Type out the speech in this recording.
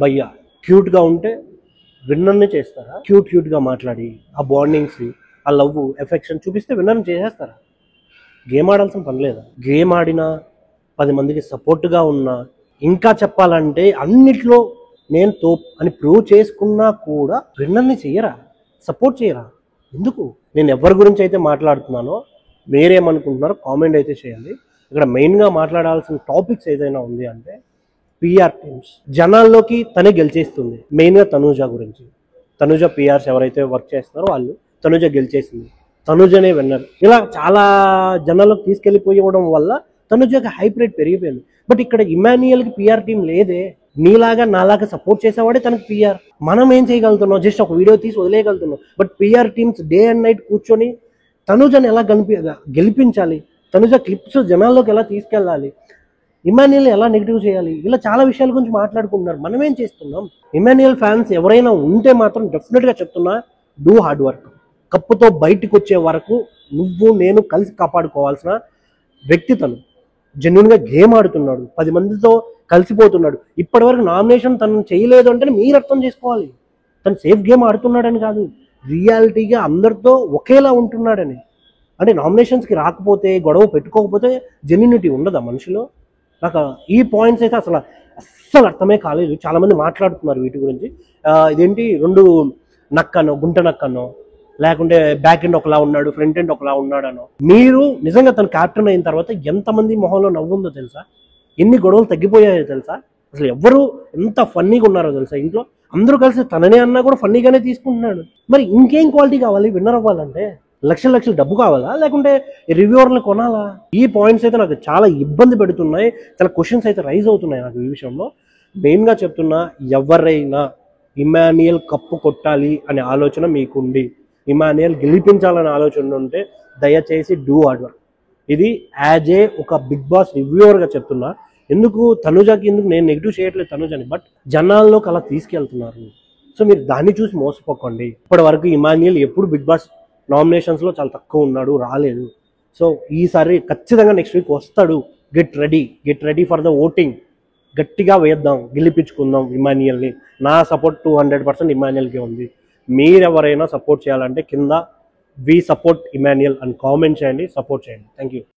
భయ్యా క్యూట్గా ఉంటే విన్నర్ని చేస్తారా? క్యూట్గా మాట్లాడి ఆ బాండింగ్స్, ఆ లవ్, ఎఫెక్షన్ చూపిస్తే విన్నర్ని చేసేస్తారా? గేమ్ ఆడాల్సిన పని లేదా? గేమ్ ఆడినా 10 మందికి సపోర్ట్గా ఉన్నా, ఇంకా చెప్పాలంటే అన్నిట్లో నేను తోప్ అని ప్రూవ్ చేసుకున్నా కూడా విన్నర్ని చెయ్యరా? సపోర్ట్ చేయరా? ఎందుకు? నేను ఎవరి గురించి అయితే మాట్లాడుతున్నానో మీరేమనుకుంటున్నారో కామెంట్ అయితే చేయండి. ఇక్కడ మెయిన్గా మాట్లాడాల్సిన టాపిక్స్ ఏదైనా ఉంది అంటే పిఆర్ టీమ్స్ జనాల్లోకి తనే గెలిచేస్తుంది. మెయిన్గా తనూజ గురించి. తనూజ పిఆర్స్ ఎవరైతే వర్క్ చేస్తున్నారో వాళ్ళు, తనూజ గెలిచేసింది, తనూజనే విన్నర్, ఇలా చాలా జనాల్లోకి తీసుకెళ్ళిపోవడం వల్ల తనూజకి హైప్ రేట్ పెరిగిపోయింది. బట్ ఇక్కడ ఇమాన్యుయల్కి పిఆర్ టీం లేదే. నీలాగా నాలాగా సపోర్ట్ చేసేవాడే తనకు పిఆర్. మనం ఏం చేయగలుగుతున్నాం? జస్ట్ ఒక వీడియో తీసి వదిలేయగలుగుతున్నాం. But PR teams day and night కూర్చొని తనూజని ఎలా గెలిపించాలి, తనూజ క్లిప్స్ జనాల్లోకి ఎలా తీసుకెళ్ళాలి, ఇమాన్యుయల్ ఎలా నెగిటివ్ చేయాలి, ఇలా చాలా విషయాల గురించి మాట్లాడుకుంటున్నారు. మనం ఏం చేస్తున్నాం? ఇమాన్యుయల్ ఫ్యాన్స్ ఎవరైనా ఉంటే మాత్రం డెఫినెట్గా చెప్తున్నా, డూ హార్డ్ వర్క్. కప్పుతో బయటకు వచ్చే వరకు నువ్వు నేను కలిసి కాపాడుకోవాల్సిన వ్యక్తి తను. జెన్యున్గా గేమ్ ఆడుతున్నాడు, 10 మందితో కలిసిపోతున్నాడు. ఇప్పటివరకు నామినేషన్ తను చేయలేదు అంటే మీరు అర్థం చేసుకోవాలి తను సేఫ్ గేమ్ ఆడుతున్నాడని కాదు, రియాలిటీగా అందరితో ఒకేలా ఉంటున్నాడని. అంటే నామినేషన్స్కి రాకపోతే, గొడవ పెట్టుకోకపోతే జెన్యునిటీ ఉండదా మనిషిలో? నాకు ఈ పాయింట్స్ అయితే అస్సలు అర్థమే కాలేదు. చాలామంది మాట్లాడుతున్నారు వీటి గురించి. ఇదేంటి 2 నక్కనో, గుంట నక్కనో, లేకుంటే బ్యాక్ ఎండ్ ఒకలా ఉన్నాడు, ఫ్రంట్ ఎండ్ ఒకలా ఉన్నాడనో. మీరు నిజంగా తను క్యాప్టెన్ అయిన తర్వాత ఎంతమంది మొహంలో నవ్వుందో తెలుసా? ఎన్ని గొడవలు తగ్గిపోయాయో తెలుసా? అసలు ఎవరు ఎంత ఫన్నీగా ఉన్నారో తెలుసా? ఇంట్లో అందరూ కలిసి తననే అన్నా కూడా ఫన్నీగానే తీసుకుంటున్నాడు. మరి ఇంకేం క్వాలిటీ కావాలి విన్నర్ అవ్వాలంటే? లక్షల డబ్బు కావాలా, లేకుంటే రివ్యూవర్ని కొనాలా? ఈ పాయింట్స్ అయితే నాకు చాలా ఇబ్బంది పెడుతున్నాయి. చాలా క్వశ్చన్స్ అయితే రైజ్ అవుతున్నాయి నాకు ఈ విషయంలో. మెయిన్గా చెప్తున్నా, ఎవరైనా ఇమాన్యుయల్ కప్పు కొట్టాలి అనే ఆలోచన మీకుండి, ఇమాన్యుయల్ గెలిపించాలనే ఆలోచన ఉంటే దయచేసి డూ హార్డ్ వర్క్. ఇది యాజ్ ఏ ఒక బిగ్ బాస్ రివ్యూవర్గా చెప్తున్నా. ఎందుకు తనుజకి ఎందుకు నేను నెగిటివ్ చేయట్లేదు తనుజని, బట్ జనాల్లోకి అలా తీసుకెళ్తున్నారు. సో మీరు దాన్ని చూసి మోసపోకండి. ఇప్పటి వరకు ఇమాన్యుయల్ ఎప్పుడు బిగ్ బాస్ నామినేషన్స్లో చాలా తక్కువ ఉన్నాడు, రాలేదు. సో ఈసారి ఖచ్చితంగా నెక్స్ట్ వీక్ వస్తాడు. Get ready for the voting. గట్టిగా వేద్దాం, గెలిపించుకుందాం ఇమాన్యుయల్ని. నా సపోర్ట్ 200% ఇమాన్యుయల్కి ఉంది. మీరెవరైనా సపోర్ట్ చేయాలంటే కింద వి సపోర్ట్ ఇమాన్యుయల్ అని కామెంట్ చేయండి, సపోర్ట్ చేయండి. Thank you.